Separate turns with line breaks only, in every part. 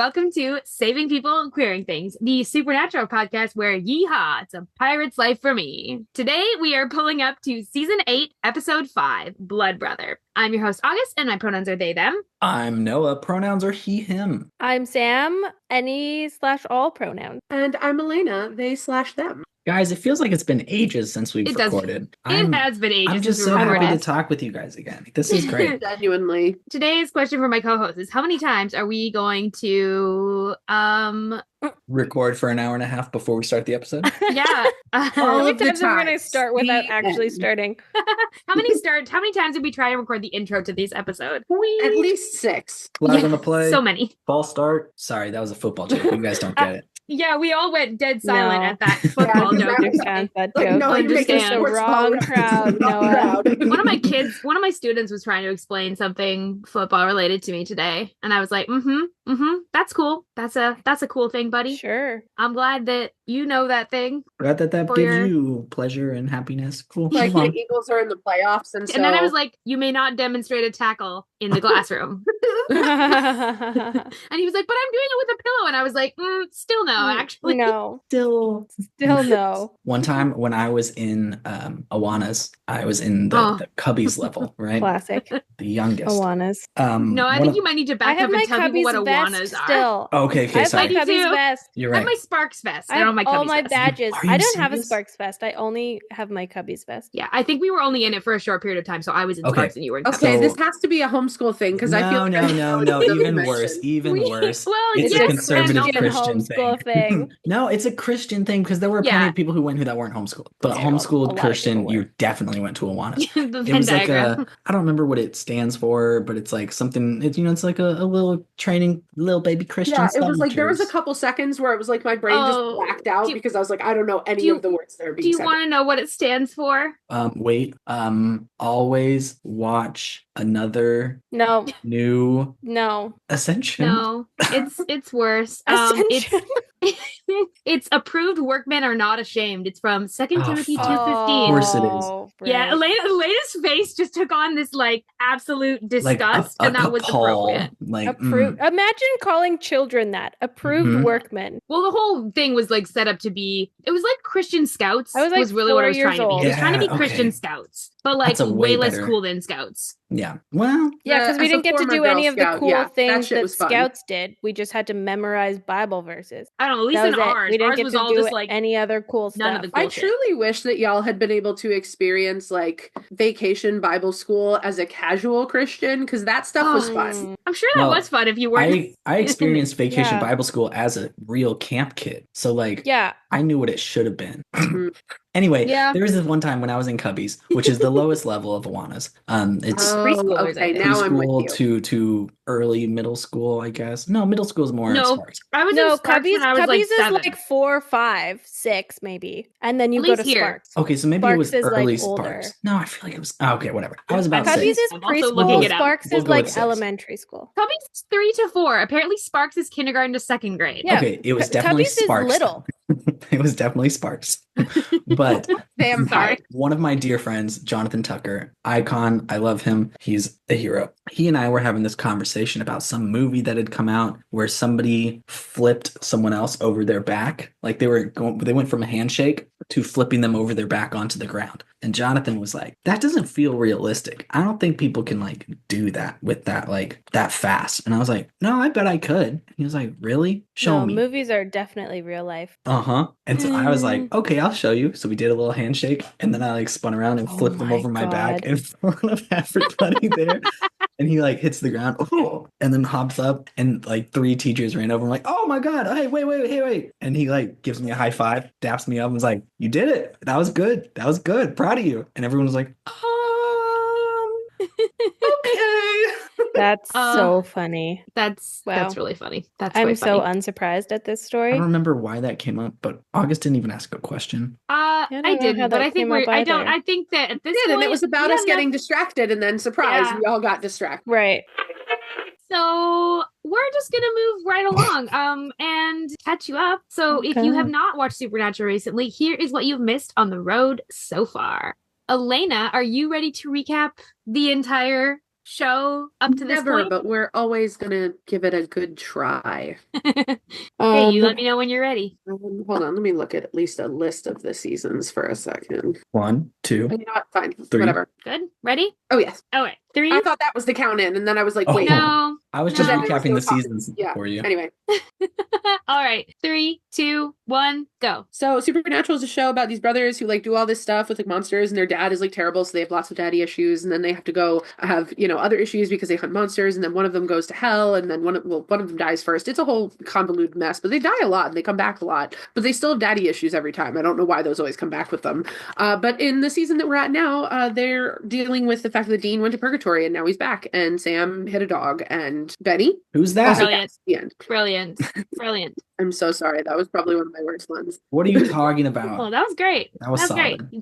welcome to Saving People and Queering Things, the supernatural podcast where yeehaw, it's a pirate's life for me. Today we are pulling up to season 8, episode 5, Blood Brother. I'm your host, August, and my pronouns are they, them.
I'm Noah. Pronouns are he, him.
I'm Sam, any/all pronouns.
And I'm Elena, they/them.
Guys, it feels like it's been ages since we've recorded.
It has been ages.
I'm just so happy to talk with you guys again. This is great.
Genuinely.
Today's question for my co-host is: how many times are we going to
record for an hour and a half before we start the episode?
Yeah.
How many times are we going to start without actually starting?
How many times did we try to record the intro to this episode?
At least 6.
Live on the play.
So many.
False start. Sorry, that was a football joke. You guys don't get it.
Yeah, we all went dead silent at that football joke.
Understand that joke.
No, you're making
the wrong crowd, Noah.
One of my students was trying to explain something football related to me today, and I was like, that's cool. That's a cool thing, buddy.
Sure.
I'm glad that you know that thing.
Glad that gives you pleasure and happiness. Cool.
Like the Eagles are in the playoffs, and
then I was like, you may not demonstrate a tackle in the classroom. And he was like, but I'm doing it with a pillow, and I was like, still no, actually.
No.
Still
no.
One time when I was in Awanas, I was in the Cubbies level, right?
Classic.
The youngest.
Awanas.
No, I think you might need to back up and tell people what Awanas are.
Still.
Okay,
sorry. I have my Cubbies vest.
You're right.
I have my Sparks vest.
I have
my
all
Cubbies
my
vest.
badges.
Are you
I don't
serious?
have a Sparks vest. I only have my Cubbies vest.
Yeah, I think we were only in it for a short period of time, so I was in Sparks and you were in Cubbies.
Okay, this has to be a homeschool thing because I feel
no, even worse.
Well,
it's a conservative Christian
thing.
No, it's a Christian thing because there were plenty of people who went that weren't homeschooled. But homeschooled Christian, you definitely went to Awanas. It was like I don't remember what it stands for, but it's like something. It's like a little training, little baby Christian.
Yeah, it was like there was a couple seconds where it was like my brain just blacked out because I was like, I don't know any of the words that are being said.
Do you want to know what it stands for?
Wait. Always watch another
new
Ascension.
No, it's worse.
Ascension.
It's approved workmen are not ashamed. It's from 2 Timothy 2:15.
Of course it is.
Right. Yeah, Elena's face just took on this like absolute disgust, and that was appropriate.
Imagine calling children that approved workmen.
Well, the whole thing was like set up to be. It was like Christian Scouts.
I was like
was really what I was trying to be.
old.
It was trying to be Christian Scouts, but like way less cool than Scouts.
Yeah. Well.
Yeah, because we didn't get to do any of the cool things that Scouts
fun.
did. We just had to memorize Bible verses.
I don't know. At least in ours,
we didn't
ours
get
was
to
all
do
just like
any other cool stuff.
None of the cool
I truly wish that y'all had been able to experience like vacation Bible school as a casual Christian because that stuff was fun.
I'm sure that was fun if you weren't.
I experienced vacation Bible school as a real camp kid, so like I knew what it should have been. Anyway, there was this one time when I was in Cubbies, which is the lowest level of Awanas. It's
preschool.
Okay, now I'm with you.
to early middle school, I guess. No, middle school is more Sparks.
I was in Sparks
Cubbies.
when I was
Cubbies
like 7.
is like 4, 5, 6, maybe, and then you
At
go
least
to
here.
Sparks.
Okay, so maybe
Sparks
it was early
like
Sparks. No, I feel like it was okay. Whatever. I was about
Cubbies
6.
is
I'm also looking
preschool.
it up.
Sparks
We'll
is
go with
like
6.
elementary school.
Cubbies is 3 to 4. Apparently, Sparks is kindergarten to 2nd grade.
Yeah.
Okay, it was definitely
Cubbies
Sparks.
Is little.
It was definitely Sparks. But
Damn, sorry.
One of my dear friends, Jonathan Tucker, icon, I love him. He's a hero. He and I were having this conversation about some movie that had come out where somebody flipped someone else over their back. Like they went from a handshake to flipping them over their back onto the ground. And Jonathan was like, that doesn't feel realistic. I don't think people can like do that with that, like that fast. And I was like, no, I bet I could. And he was like, really? Show me.
Movies are definitely real life.
And so I was like, okay, I'll show you. So we did a little handshake and then I like spun around and flipped him over my back in front of everybody there. And he like hits the ground and then hops up and like 3 teachers ran over. I'm like, oh my God. Hey, wait. And he like gives me a high five, daps me up and was like, you did it. That was good. Proud of you. And everyone was like, okay.
That's so funny.
That's really funny.
I'm so unsurprised at this story.
I don't remember why that came up, but August didn't even ask a question.
I didn't, but I think I think that at this point,
and it was about us getting distracted, and then surprise, we all got distracted.
Right.
So we're just gonna move right along and catch you up. So if you have not watched Supernatural recently, here is what you've missed on the road so far. Elena, are you ready to recap the entire show up to this
Never,
point?
but we're always gonna give it a good try.
Hey, you let me know when you're ready.
Hold on, let me look at least a list of the seasons for a second.
1, 2,
You know what? Fine.
3.
Whatever.
Good? Ready?
Oh, yes.
Oh, wait. 3?
I thought that was the count in, and then I was like,
Oh.
wait.
No.
I was
No.
just
Then
there was
recapping
no
the
talking.
seasons
Yeah.
for you.
Anyway,
All right. 3, 2, 1, go.
so Supernatural is a show about these brothers who like do all this stuff with like monsters, and their dad is like terrible, so they have lots of daddy issues, and then they have to go have other issues because they hunt monsters, and then one of them goes to hell, and then one of them dies first. It's a whole convoluted mess, but they die a lot and they come back a lot, but they still have daddy issues every time. I don't know why those always come back with them. But in the season that we're at now, they're dealing with the fact that Dean went to purgatory and now he's back, and Sam hit a dog, and Benny.
Who's that?
Brilliant.
That's the end.
Brilliant.
I'm so sorry. That was probably one of my worst ones.
What are you talking
Oh,
about?
that was great.
That was
great.
solid.
You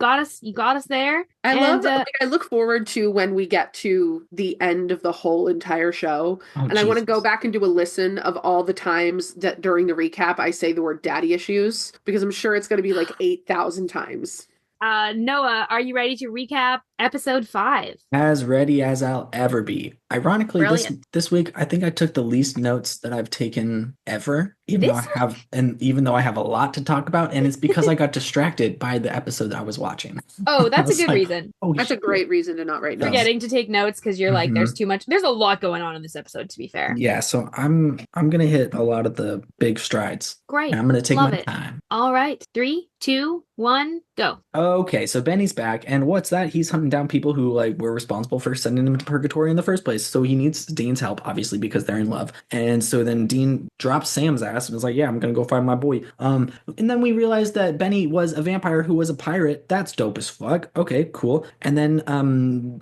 got us there.
I
And,
love that. I look forward to when we get to the end of the whole entire show.
Oh,
And I want to
Jesus.
go back and do a listen of all the times that during the recap I say the word daddy issues, because I'm sure it's going to be like 8,000 times.
Noah, are you ready to recap episode 5?
As ready as I'll ever be. Ironically,
Brilliant.
this week I think I took the least notes that I've taken ever, even though I have a lot to talk about, and it's because I got distracted by the episode that I was watching.
Oh, that's a
was
good
like,
reason.
Oh,
That's a great reason to not write notes.
Forgetting to take notes because you're like,
Mhm.
there's too much. There's a lot going on in this episode, to be fair.
Yeah, so I'm gonna hit a lot of the big strides.
Great.
And I'm gonna take
Love
my
it.
time.
All right. 3, 2, 1, go.
Okay, so Benny's back, and what's that? He's hunting down people who were responsible for sending him to purgatory in the first place. So he needs Dean's help, obviously, because they're in love. And so then Dean drops Sam's ass and is like, "Yeah, I'm gonna go find my boy." And then we realized that Benny was a vampire who was a pirate. That's dope as fuck. Okay, cool. And then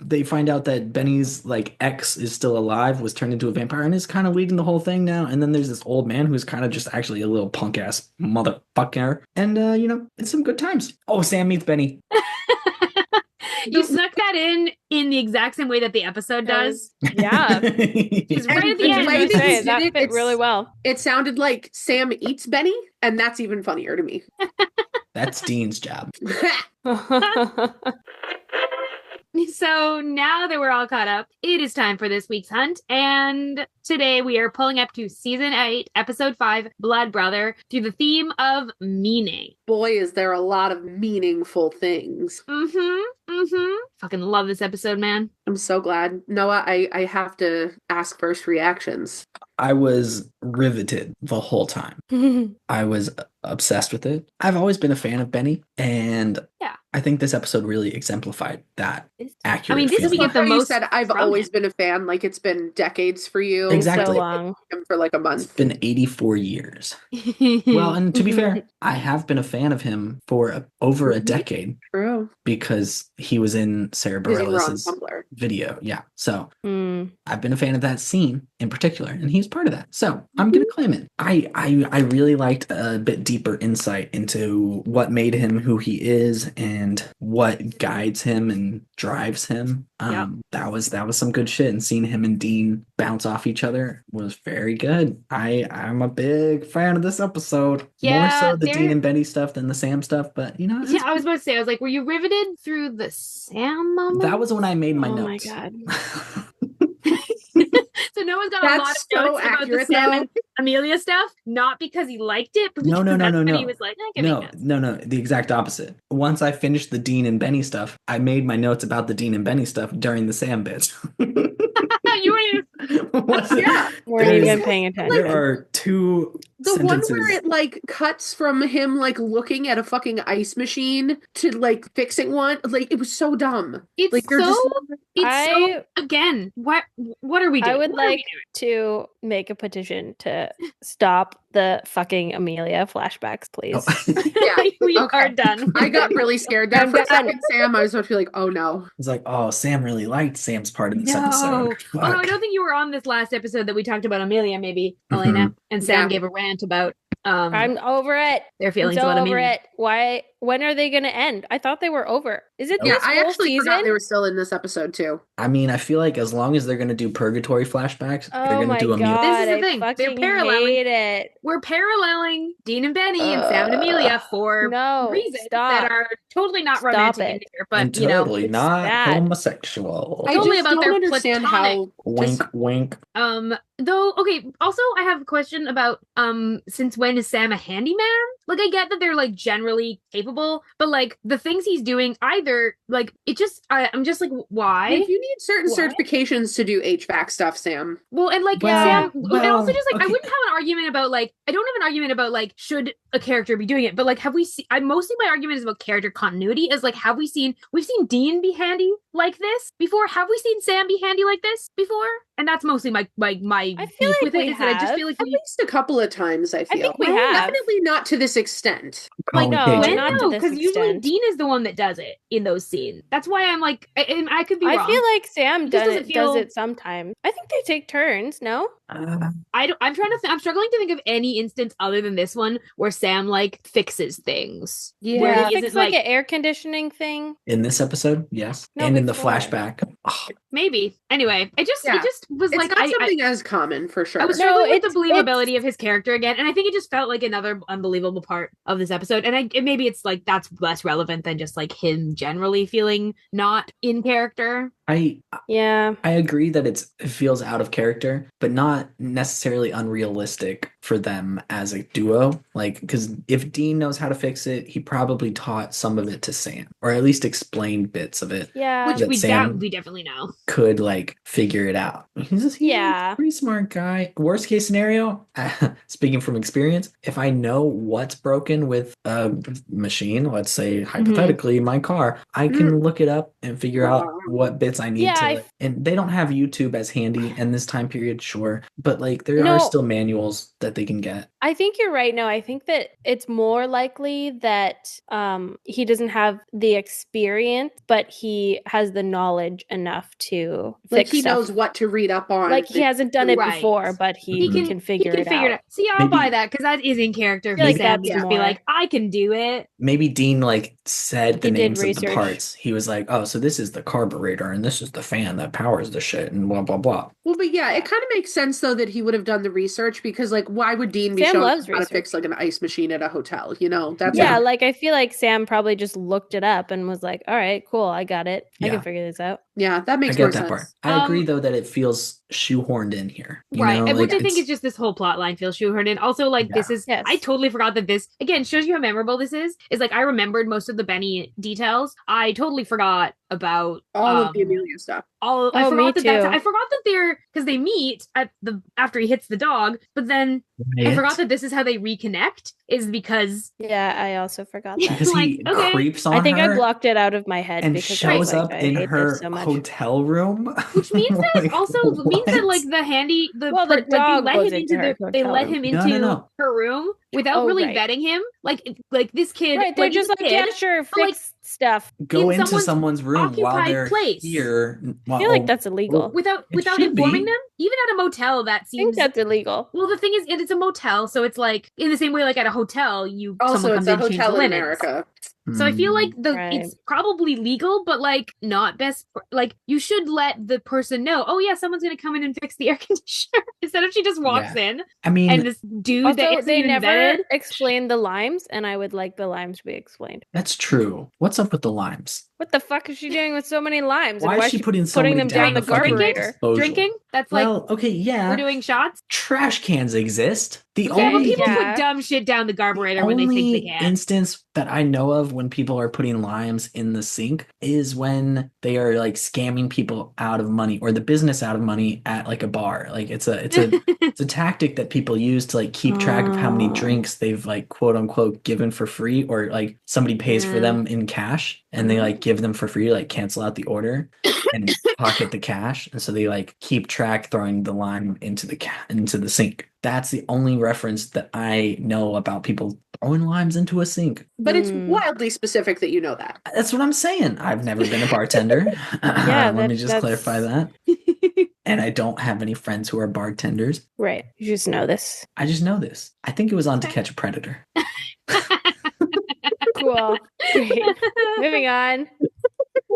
they find out that Benny's ex is still alive, was turned into a vampire, and is kind of leading the whole thing now. And then there's this old man who's kind of just actually a little punk ass motherfucker. And it's some good times. Oh, Sam meets Benny.
You snuck that in the exact same way that the episode does.
Yeah.
It's right at the
And
end.
the way
That
that he did it,
fit really well.
It sounded like Sam eats Benny, and that's even funnier to me.
That's Dean's job.
So now that we're all caught up, it is time for this week's hunt. And today we are pulling up to season 8, episode 5, Blood Brother, through the theme of meaning.
Boy, is there a lot of meaningful things.
Fucking love this episode, man.
I'm so glad. Noah, I have to ask first reactions.
I was riveted the whole time. I was obsessed with it. I've always been a fan of Benny, and
Yeah.
I think this episode really exemplified that accurate.
I mean, this is
feeling.
we get the
How you
most
said I've
from
always
him.
been a fan, like it's been decades for you.
Exactly.
So
So
long.
him for like a month.
It's been 84 years. Well, and to be fair, I have been a fan of him for over a decade
True.
because he was in Sarah
Because you were on
Bareilles'
Tumblr.
video. Yeah. So
Mm.
I've been a fan of that scene in particular, and he's part of that. So I'm gonna claim it. I really liked a bit deeper insight into what made him who he is and what guides him and drives him.
Yep.
That was some good shit, and seeing him and Dean bounce off each other was very good. I'm a big fan of this episode. More
Yeah,
so the
there-
Dean and Benny stuff than the Sam stuff, but it's
Yeah, I was about to say, I was like, were you riveted through the Sam moment?
that was when I made my
Oh my
notes.
God.
So Noah's got a lot of
That's so
notes about the
accurate,
Sam
though.
and Amelia stuff, not because he liked it, but
No,
because
no,
that's
no,
when
no.
he was like, I can make
No,
notes.
no, the exact opposite. Once I finished the Dean and Benny stuff, I made my notes about the Dean and Benny stuff during the Sam bit.
You weren't even
Yeah.
Weren't even paying attention.
There are two
The
sentences.
one where it cuts from him looking at a fucking ice machine to fixing one, it was so dumb.
It's
You're
so
I
again, what are we doing?
I would
What are we
like to make a petition to stop the fucking Amelia flashbacks, please.
Oh.
Yeah.
doing? We
Okay.
are done.
I got really scared there
I'm
for a
done.
second, Sam. I was about to be like, oh no.
It's like, oh, Sam really liked Sam's part in this
No.
episode.
Oh, no, I
Fuck.
don't think you were on this last episode that we talked about Amelia, maybe, Elena. And Sam
Yeah.
gave a rant about
I'm over it.
their
I'm
feelings
so
about
over
Amelia.
it. Why when are they going to end? I thought they were over. Is it
Yeah,
this
I
whole
actually
season?
forgot they were still in this episode too.
I mean, I feel like as long as they're going to do purgatory flashbacks, they're
Oh
going to
my
do Amelia.
god,
This is the
I
thing. They're
fucking
paralleling.
hate it.
We're paralleling Dean and Benny and Sam and Amelia for
No,
reasons
stop.
that are totally not
Stop
romantic in
it.
nature, but
And
you know,
totally
it's
not
bad.
homosexual.
I
Totally
just
about
don't
their
understand
platonic.
how.
Wink, wink.
Though, okay, also I have a question about since when is Sam a handyman? Like, I get that they're like generally capable, but like the things he's doing, either like I'm just like, why?
Like, you need certain
What?
certifications to do HVAC stuff, Sam.
Well, and like
Well,
Sam, and also just like I
okay.
wouldn't have an argument about like I don't have an argument about like should a character be doing it, but like have we seen? I mostly my argument is about character continuity. Is like we've seen Dean be handy like this before? Have we seen Sam be handy like this before? And that's mostly my
I feel
beef
like
with it
we
is that I just feel like
At least a couple of times, I feel.
think we have.
Definitely not to this extent.
like
no,
Okay,
not to
no,
this
because usually
extent.
Dean is the one that does it in those scenes. That's why I'm like I could be wrong.
I feel like Sam
It just
does
doesn't
it, does
feel-
it sometimes. I think they take turns, no?
I'm struggling to think of any instance other than this one where Sam like fixes things.
Yeah.
Where
Did
he
he fix
isn't
like
like
an air conditioning thing?
in this episode, yes,
No,
and in the
before.
flashback. Oh,
maybe. Anyway, it just was
It's
like
not something as common for sure.
I was
No,
struggling with the
it's-
believability of his character again, and I think it just felt like another unbelievable part of this episode. And maybe it's like that's less relevant than just like him generally feeling not in character.
Yeah.
I agree that it feels out of character, but not necessarily unrealistic for them as a duo. Like, because if Dean knows how to fix it, he probably taught some of it to Sam, or at least explained bits of it.
Yeah.
Which
that
we
Sam
definitely know.
could like figure it out. He's
Yeah.
a pretty smart guy. Worst case scenario, speaking from experience, if I know what's broken with a machine, let's say hypothetically my car, I can look it up and figure out what bits I need
Yeah,
to. And they don't have YouTube as handy in this time period, sure, but like there
No.
are still manuals that they can get.
I think you're right. No, I think that it's more likely that he doesn't have the experience, but he has the knowledge enough to
like
fix
he
stuff.
knows what to read up on.
Like he hasn't done it
Right.
before, but he can figure it out.
See, I'll
Maybe-
buy that because that is in character.
I feel
For
like
Sam
that's
to just be
more-
like, I can do it.
Maybe Dean like said the
He did
names of the
research.
parts. He was like, "Oh, so this is the carburetor, and this is the fan that powers the shit, and blah blah blah."
Well, but yeah, it kind of makes sense though that he would have done the research because, like, why would Dean be
Sam
showing
loves
how to
research.
fix like an ice machine at a hotel? You know, that's
Yeah, like I feel like Sam probably just looked it up and was like, "All right, cool, I got it. I
Yeah.
can figure this out."
yeah, that
I
makes
get
more
that
sense.
part. I agree
Um,
though that it feels shoehorned in here. You
Right.
know,
And
like,
which I think
it's-
is just this whole plot line feels shoehorned in. Also, like, this is,
Yes.
I totally forgot that this, again, shows you how memorable this is. Is like, I remembered most of the Benny details. I totally forgot about
All of the Amelia stuff.
I
Oh, me
forgot that
too.
I forgot that they're, because they meet at after he hits the dog, but then I
Right?
forgot that this is how they reconnect, is because
Yeah, I also forgot that.
because he
like, okay.
creeps on
I think
her
I blocked it out of my head
and
because I was
shows
like,
up
I
in
hate
her
this so much.
hotel room,
which means that
Like,
it also means that
what?
like the
Well, the dog
they let
goes
him
into
into
her
they
hotel
let
room.
him
No,
into
no.
her room without
Oh,
really
right.
vetting him. Like this kid,
Right, they're
like,
just
this
like,
kid
yeah, sure,
but, like,
fix stuff.
go
in
into
someone's
someone's room while
occupied
they're
place.
here.
I feel like that's illegal.
without
It
without
should
informing
be.
them. Even at a motel, that
I think
seems
that's illegal.
well. The thing is, it's a motel, so it's like in the same way, like at a hotel,
Also,
someone
it's
comes
a
in, change
hotel
the
in
linens.
America.
So I feel like
Right.
it's probably legal, but like not best. Like you should let the person know. Oh yeah, someone's gonna come in and fix the air conditioner instead of she just walks in
I mean,
and this dude that
Also,
isn't
they
even
never
vetted.
explained the limes, and I would like the limes to be explained.
that's true. What's up with the limes?
What the fuck is she doing with so many limes?
Why
and
is she putting so many
them
down
down the
the fucking
carburetor?
disposal?
Drinking? That's like
Well, okay, yeah.
we're doing shots.
Trash cans exist. The
Yeah, but
only
people
Yeah.
put dumb shit down the carburetor when they think
only
they can.
instance that I know of when people are putting limes in the sink is when they are like scamming people out of money or the business out of money at like a bar. Like it's a it's a tactic that people use to like keep track of how many
Oh.
drinks they've like quote unquote given for free, or like somebody pays for them in cash and they like give them for free, like cancel out the order and pocket the cash, and so they like keep track throwing the lime into the sink. That's the only reference that I know about people throwing limes into a sink.
But it's
Hmm.
wildly specific that you know that.
That's what I'm saying. I've never been a bartender.
Yeah,
Let me just
that's-
clarify that. And I don't have any friends who are bartenders.
Right. You just know this.
I just know this. I think it was on To Catch a Predator.
Cool. Great. Moving on.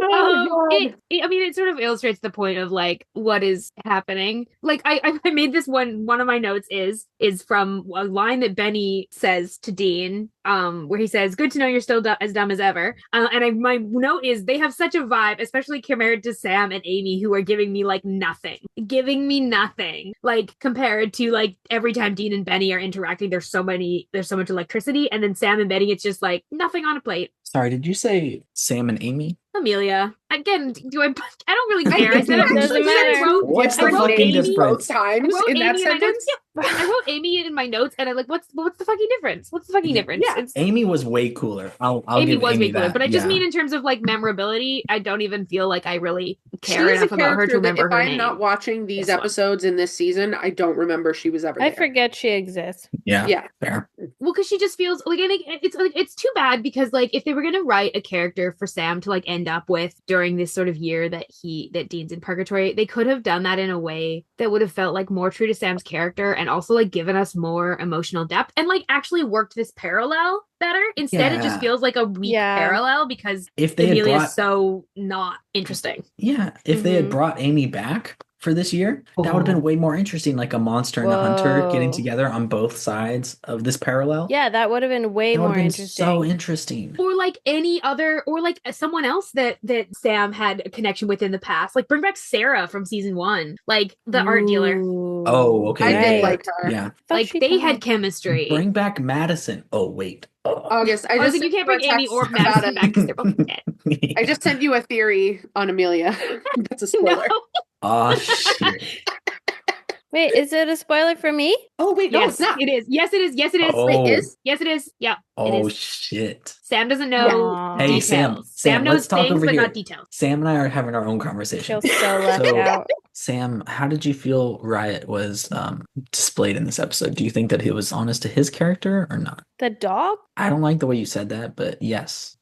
It sort of illustrates the point of like what is happening. Like I made this one of my notes is from a line that Benny says to Dean, where he says, "Good to know you're still as dumb as ever." My note is they have such a vibe, especially compared to Sam and Amy, who are giving me me nothing. Like compared to like every time Dean and Benny are interacting, there's so much electricity, and then Sam and Benny, it's just like nothing on a plate.
Sorry, did you say Sam and Amy?
Amelia. Again, I don't really care. I said
it doesn't matter.
What's the
I wrote
fucking
Amy
difference?
times in that
Amy in my notes.
sentence.
I wrote Amy in my notes, and I'm like, what's the fucking difference? What's the fucking difference?
Yeah.
Amy was way cooler. I'll
Amy
give
was
Amy
way cooler,
that.
but I just mean in terms of like memorability, I don't even feel like I really care
She's
enough
a
about her to
character that
remember
if
her
I'm
name.
not watching these
This one.
episodes in this season, I don't remember she was ever there.
I forget she exists.
Yeah. Fair.
Well, because she just feels like I think it's too bad because like if they were gonna write a character for Sam to like end up with during this sort of year that Dean's in purgatory, they could have done that in a way that would have felt like more true to Sam's character and also like given us more emotional depth and like actually worked this parallel better. Instead, it just feels like a weak parallel because
if they
Amelia's so not interesting.
Yeah, if they had brought Amy back for this year, that would have been way more interesting, like a monster and a hunter getting together on both sides of this parallel.
Yeah, that would have been way more interesting.
So interesting.
Or like any other, or like someone else that Sam had a connection with in the past. Like bring back Sarah from season 1, like the art dealer.
Oh, okay.
I did like her.
Yeah.
Like they had chemistry.
Bring back Madison. Oh, wait.
August, I
was
just
like, you can't bring Amy or Madison back because they're both dead.
I just sent you a theory on Amelia. That's a spoiler.
No.
Oh, shit.
Wait, is it a spoiler for me?
Oh, wait, no,
Yes,
it's not.
it is. Yes, it is. Yes, it is.
Oh.
Wait, yes, it is. Yeah.
Oh,
it is.
shit.
Sam doesn't know
Yeah.
Hey,
details.
Sam,
knows
let's talk
things,
over
but
here.
not details.
Sam and I are having our own conversation.
Feels so left out.
Sam, how did you feel Riot was displayed in this episode? Do you think that he was honest to his character or not?
The dog?
I don't like the way you said that, but yes.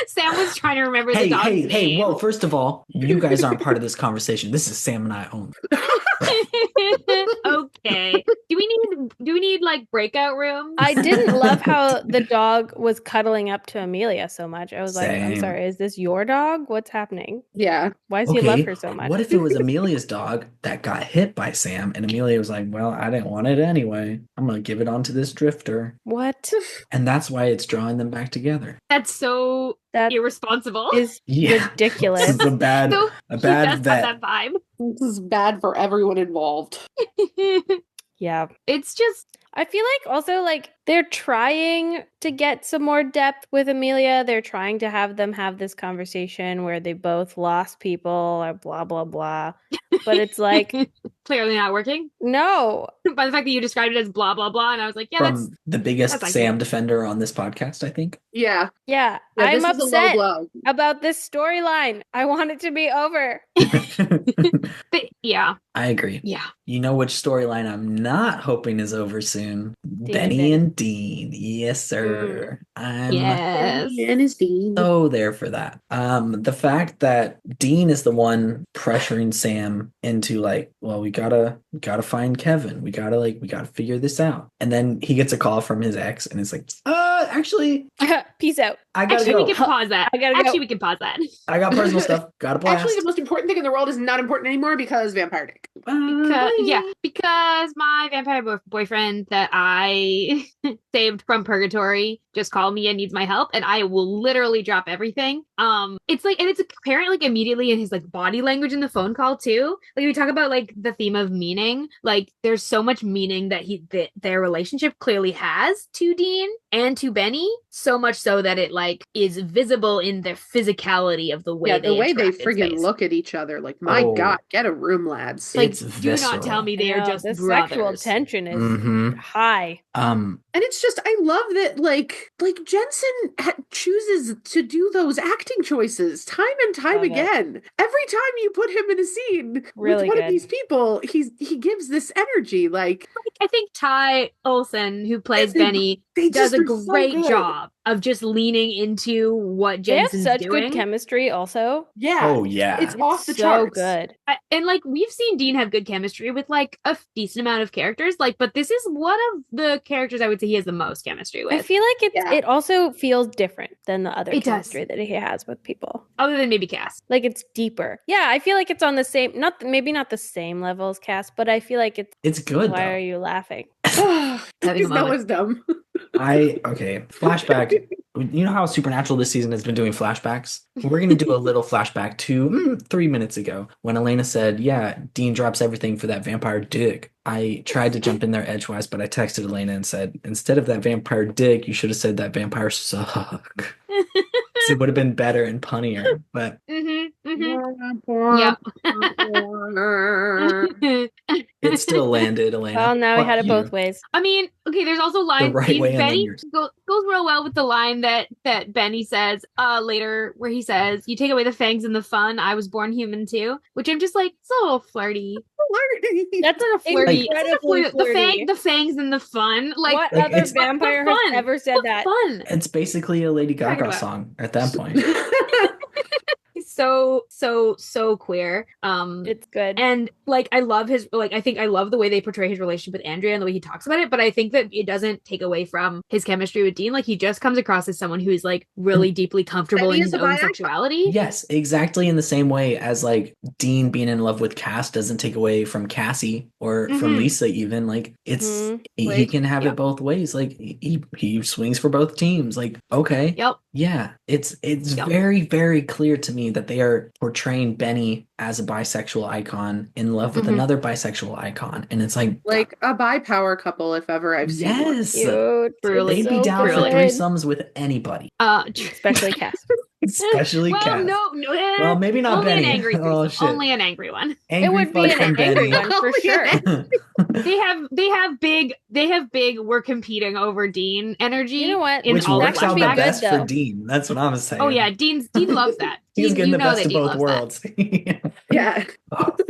Sam was trying to remember the dog's
Hey,
name.
whoa, first of all, you guys aren't part of this conversation. This is Sam and I only.
Okay. Do we need like breakout rooms?
I didn't love how the dog was cuddling up to Amelia so much. I was like, I'm
Same.
sorry, is this your dog? What's happening?
Yeah.
Why does he love her so much?
What if it was Amelia's dog that got hit by Sam and Amelia was like, well, I didn't want it anyway. I'm going to give it on to this drifter.
What?
And that's why it's drawing them back together.
That's so
That
irresponsible.
is ridiculous.
This is a bad
So
a
he
bad
does
vet.
have that vibe.
This is bad for everyone involved.
Yeah.
It's just
I feel like also like they're trying to get some more depth with Amelia. They're trying to have them have this conversation where they both lost people or blah, blah, blah. But it's like,
clearly not working.
no.
By the fact that you described it as blah blah blah, and I was like, yeah,
From the biggest
that's
Sam defender on this podcast, I think.
Yeah.
Yeah.
Yeah,
I'm
this is a low
upset
blow.
about this storyline. I want it to be over.
but yeah,
I agree.
yeah.
You know which storyline I'm not hoping is over soon? Benny and Dean. Yes, sir. I'm
Yes.
And his Dean.
so there for that. The fact that Dean is the one pressuring Sam into like, well, we gotta find Kevin. We gotta figure this out. And then he gets a call from his ex and it's like, actually,
Peace out.
I gotta
Actually,
go.
we can pause that.
I gotta go.
Actually, we can pause that.
I got personal stuff. Gotta blast.
Actually, the most important thing in the world is not important anymore because Vampire Dick.
Because my vampire boyfriend that I saved from purgatory just called me and needs my help, and I will literally drop everything. It's like, and it's apparent like immediately in his like body language in the phone call too. Like we talk about like the theme of meaning. Like there's so much meaning that their relationship clearly has to Dean and to Benny. So much so that it like is visible in their physicality of the way
the way they
interact in
friggin'
space.
look at each other. Like, my God, get a room, lads.
Like,
It's
do
visceral.
not tell me they are
Yeah,
just
the
brothers.
sexual tension is
Mhm.
high.
And it's just, I love that, like Jensen chooses to do those acting choices time and time
Love it.
again. Every time you put him in a scene
Really
with one of
good.
these people, he gives this energy. Like,
I think Ty Olsen, who plays
Yes, he-
Benny,
They
does
just
a
are so
great
good.
job of just leaning into what
They have
Jensen's
such
doing.
good chemistry also.
Yeah.
Oh yeah.
It's off the
so
charts.
good.
And like we've seen Dean have good chemistry with like a decent amount of characters, like, but this is one of the characters I would say he has the most chemistry with.
I feel like
Yeah.
it also feels different than the other
It does.
chemistry that he has with people.
Other than maybe Cass.
Like it's deeper. Yeah, I feel like it's on the same, maybe not the same level as Cass, but I feel like it's.
good
Why
though.
are you laughing?
Having a
Because
moment.
Noah's dumb.
Flashback. You know how Supernatural this season has been doing flashbacks? We're going to do a little flashback to 3 minutes ago when Elena said, yeah, Dean drops everything for that vampire dick. I tried to jump in there edgewise, but I texted Elena and said, instead of that vampire dick, you should have said that vampire suck. It would have been better and punnier, but
Yep.
it still landed, Elena.
Well, now we
Fuck
had it
you.
both ways.
I mean, okay, there's also lines.
The right way and then
Benny
yours.
goes real well with the line that Benny says later, where he says, "You take away the fangs and the fun. I was born human too," which I'm just like, it's a little flirty.
That's
a flirty.
incredibly flirty.
The fangs and the fun. Like,
What
like,
other
it's-
vampire
what
has
fun?
ever said
What
that?
fun.
It's basically a Lady
Talking
Gaga
about-
song at that point.
He's so queer.
It's good.
And like I love his I think I love the way they portray his relationship with Andrea and the way he talks about it, but I think that it doesn't take away from his chemistry with Dean. Like he just comes across as someone who is like really deeply comfortable
Benny
in
is
his
a
own
bi icon.
sexuality.
Yes, exactly in the same way as like Dean being in love with Cass doesn't take away from Cassie or from
Mhm.
Lisa even. Like it's
Mhm.
he
Like,
can have
yep.
it both ways. Like he swings for both teams. Like okay.
Yep.
Yeah, it's
Yep.
very, very clear to me that they are portraying Benny as a bisexual icon in love with
Mhm.
another bisexual icon. And it's like
Like a bi-power couple, if ever I've seen one.
yes.
Cute.
Truly.
They'd be
So
down for
good.
threesomes with anybody.
Especially Cass.
Especially
well,
Cass.
no,
Well, maybe not
only
Benny.
an angry
Oh,
threesome.
shit.
Only an angry one.
Angry
It would be
fuck
an
from
angry
Benny.
one for sure.
They have big we're competing over Dean energy.
You know what?
in
Which
all the
works out the
flashbacks.
best for
though.
Dean. That's what I'm saying.
Oh yeah, Dean loves that.
He's
Dean,
getting
you
the
know
best
that
of
Dean
both
loves that.
worlds.
Yeah.
Oh, fuck.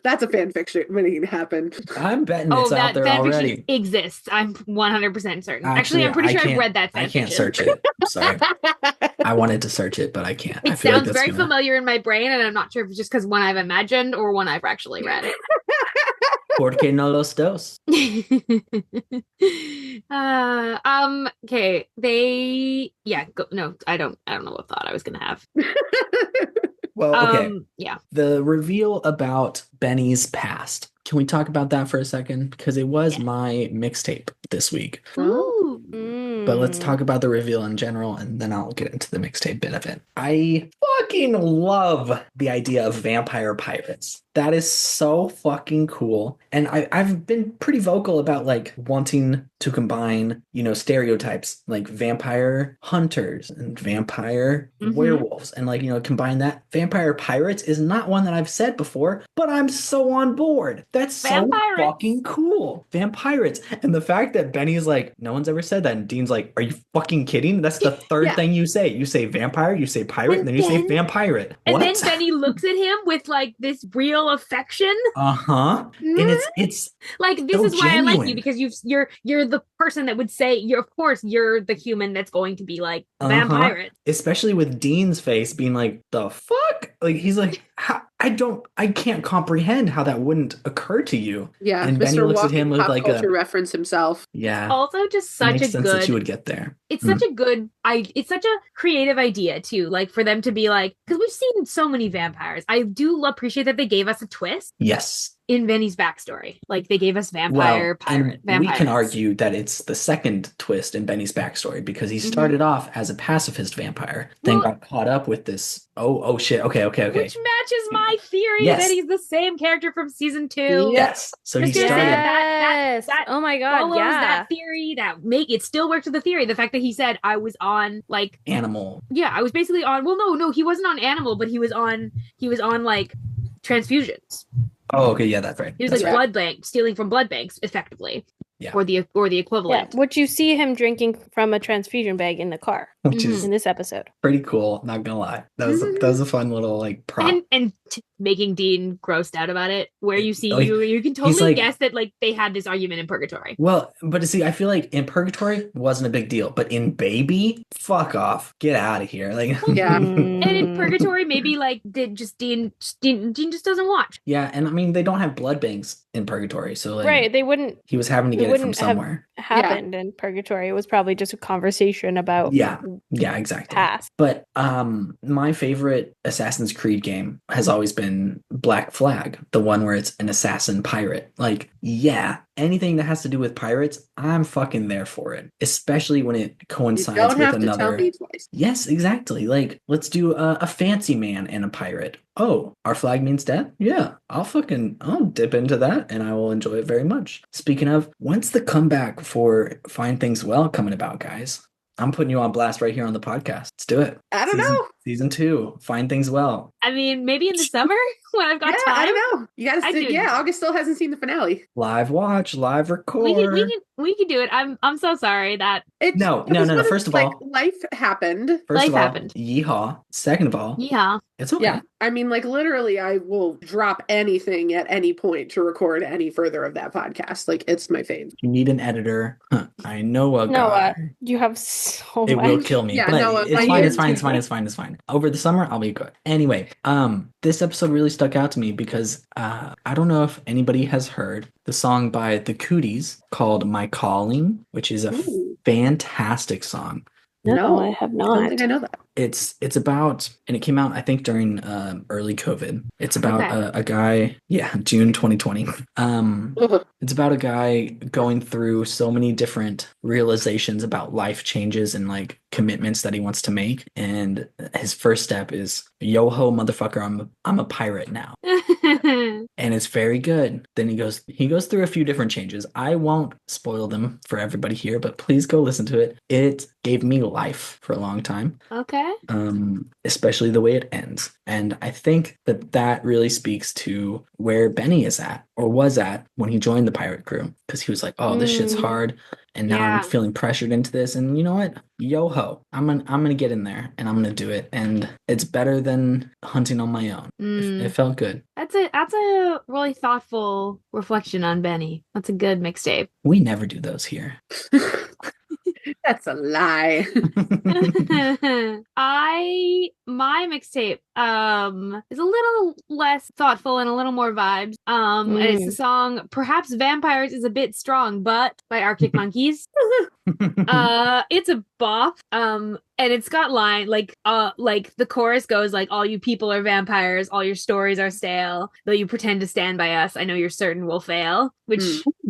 That's a fan fiction waiting to happen.
I'm betting
Oh,
it's out
that
there
fan
already.
fiction exists. I'm 100% certain. Actually, I'm pretty
I
sure I've
can't-
read that fan
I can't
fiction.
search it. I'm sorry. I wanted to search it, but I can't. I
It
feel like
sounds
that's
very
gonna...
familiar in my brain, and I'm not sure if it's just because one I've imagined or one I've actually read.
Porque no los dos.
Okay. No, I don't know what thought I was gonna have.
Well, okay.
Yeah.
The reveal about Benny's past. Can we talk about that for a second? Because it was my mixtape this week.
Ooh.
But let's
Mm.
talk about the reveal in general, and then I'll get into the mixtape bit of it. I fucking love the idea of vampire pirates. That is so fucking cool. And I've been pretty vocal about like wanting to combine, stereotypes like vampire hunters and vampire
Mhm.
werewolves and like, combine that. Vampire pirates is not one that I've said before, but I'm so on board. That's so
Vampirates.
fucking cool. Vampirates. And the fact that Benny is like, no one's ever said that. And Dean's like, are you fucking kidding? That's the third
Yeah.
thing you say. You say vampire, you say pirate, and then you say
then-
vampirate.
And
What?
then Benny looks at him with like this real affection.
Uh-huh. And it's
Like this
So
is why I like
genuine.
you, because you're the person that would say you're the human that's going to be like
Uh-huh.
vampire.
especially with Dean's face being like, the fuck? Like he's like, I can't comprehend how that wouldn't occur to you.
Yeah,
And Benny
Mr.
looks at
Walking
him with
pop
like
culture
a
reference himself.
yeah.
Also, just
It
such
makes
a
sense that you
good.
would get there.
It's such a good. It's such a creative idea too. Like for them to be like, because we've seen so many vampires. I do appreciate that they gave us a twist
Yes.
in Benny's backstory. Like they gave us vampire pirate.
and we can
vampires.
argue that it's the second twist in Benny's backstory because he started off as a pacifist vampire, then
Well-
got caught up with this. Oh shit. Okay.
Which matches my theory
Yes.
that he's the same character from season 2.
Yes. So he
Just gonna say
started.
that-
Yes. Oh my god,
Follows
yeah.
that theory it still works with the theory. The fact that he said I was on like
Animal.
I was basically on no, he wasn't on animal, but he was on like transfusions.
Oh, okay. Yeah, that's right.
He was
That's
like
right.
blood bank, stealing from blood banks effectively.
Yeah.
Or the
Yeah,
equivalent.
which you see him drinking from a transfusion bag in the car
Which
Mhm.
is
in this episode.
pretty cool. Not gonna lie. That was a fun little like prop.
And making Dean grossed out about it, where you see
Like,
you can
he's
totally
like-
guess that like they had this argument in Purgatory.
Well, but see, I feel like in Purgatory wasn't a big deal, but in Baby, fuck off, get out of here. Like,
Yeah.
And in
Mm.
Purgatory, maybe like did just Dean just doesn't watch.
yeah, and I mean they don't have blood banks in Purgatory, so like
Right, they wouldn't
he was having to
it
get it from
wouldn't have
somewhere.
happened in Purgatory. It was probably just a conversation about
Yeah, exactly.
past.
But my favorite Assassin's Creed game has always been Black Flag, the one where it's an assassin pirate. Like, yeah, anything that has to do with pirates, I'm fucking there for it. Especially when it
You
coincides
don't
with
have to tell
another.
me twice.
Yes, exactly. Like, let's do a fancy man and a pirate. Oh, our flag means death? Yeah, I'll dip into that and I will enjoy it very much. Speaking of, when's the comeback for Find Things Well coming about, guys? I'm putting you on blast right here on the podcast. Let's do it.
I don't know.
Season 2, Find Things Well.
I mean, maybe in the summer when I've got
Yeah,
time.
I don't know. You gotta
I
see.
do.
Yeah, August still hasn't seen the finale.
Live watch, live record.
We can do it. I'm so sorry that
No.
It was one
First of all-
life happened.
First
life
of all,
happened.
yeehaw. Second of all,
yeah.
it's okay.
Yeah, I mean, like literally, I will drop anything at any point to record any further of that podcast. Like, it's my fave.
You need an editor. I know a
Noah,
guy.
you have so
It
much.
will kill me.
Yeah,
but
no,
it's
my
fine,
ears
it's fine,
too.
it's fine. Over the summer, I'll be good. Anyway, this episode really stuck out to me because I don't know if anybody has heard the song by the Cooties called My Calling, which is a
Ooh.
fantastic song.
No, I have
I don't
not.
think I know that.
It's about, and it came out I think during early COVID. It's about
Okay.
a guy, June 2020.
Ugh.
It's about a guy going through so many different realizations about life changes and like commitments that he wants to make, and his first step is yo ho motherfucker, I'm a pirate now. And it's very good. Then he goes through a few different changes. I won't spoil them for everybody here, but please go listen to it. It gave me life for a long time.
Okay.
Especially the way it ends. And I think that really speaks to where Benny is at or was at when he joined the pirate crew, because he was like, oh, this shit's
Mm.
hard, and now
Yeah.
I'm feeling pressured into this, and you know what, yo ho, I'm gonna get in there and I'm gonna do it, and it's better than hunting on my own. It felt good.
That's a really thoughtful reflection on Benny. That's a good mixtape.
We never do those here.
That's a lie.
My mixtape is a little less thoughtful and a little more vibes. And it's the song Perhaps Vampires is a Bit Strong, but by Arctic Monkeys. It's a bop. And it's got like the chorus goes like, all you people are vampires, all your stories are stale, though you pretend to stand by us, I know you're certain we'll fail, which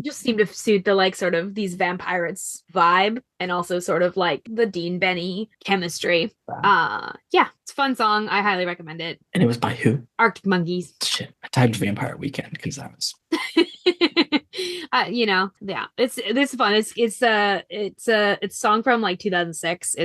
just seemed to suit the like sort of these vampirates vibe, and also sort of like the Dean Benny chemistry. Yeah, it's a fun song. I highly recommend it.
And it was by who?
Arctic Monkeys.
Shit, I typed Vampire Weekend because I was
Yeah, it's fun. It's a song from like 2006.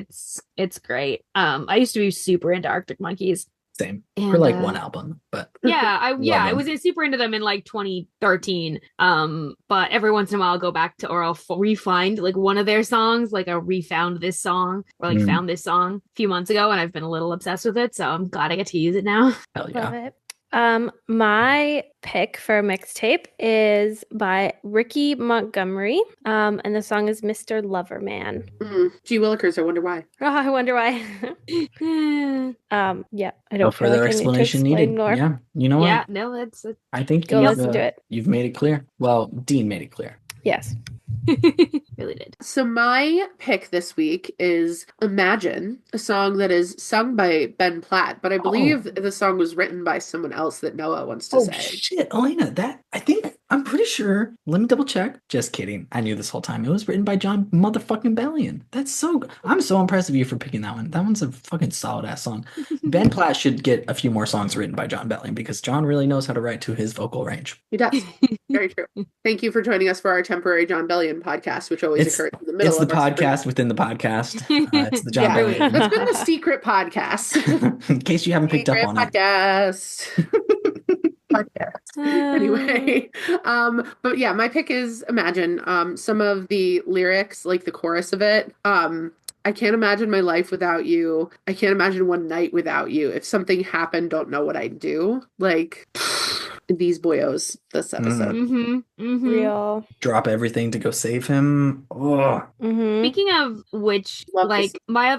It's great. I used to be super into Arctic Monkeys.
same
And,
for like one album, but
I
them.
was super into them in like 2013. But every once in a while I'll go back to, or I'll refind like one of their songs. Like I refound this song, or like found this song a few months ago, and I've been a little obsessed with it. So I'm glad I get to use it now.
hell yeah.
Love it. My pick for a mixtape is by Ricky Montgomery. And the song is Mr. Loverman.
G. Willikers, I wonder why.
Oh, I wonder why. Yeah, I
No
don't feel
further
like I need to
explanation needed.
explain more.
Yeah, you know what?
Yeah, no, that's
I think
Go listen to it.
you've made it clear. Well, Dean made it clear.
Yes.
really did.
So my pick this week is Imagine, a song that is sung by Ben Platt, but I believe the song was written by someone else that Noah wants to
Oh
say.
shit, Elena, I'm pretty sure. Let me double check. Just kidding. I knew this whole time. It was written by John motherfucking Bellion. That's so good. I'm so impressed of you for picking that one. That one's a fucking solid ass song. Ben Platt should get a few more songs written by John Bellion because John really knows how to write to his vocal range.
He does. Very true. Thank you for joining us for our temporary John Bellion podcast, which always occurs in the middle
It's the
of our
podcast within the podcast. It's the John
Yeah,
Bellion.
that's been the secret podcast.
In case you haven't picked up on it.
Podcast. Anyway, but yeah, my pick is Imagine. Some of the lyrics, like the chorus of it, I can't imagine my life without you. I can't imagine one night without you. If something happened, don't know what I'd do. Like these boyos this episode.
Real.
Drop everything to go save him. Oh,
Speaking of which,
Love
like
this.
my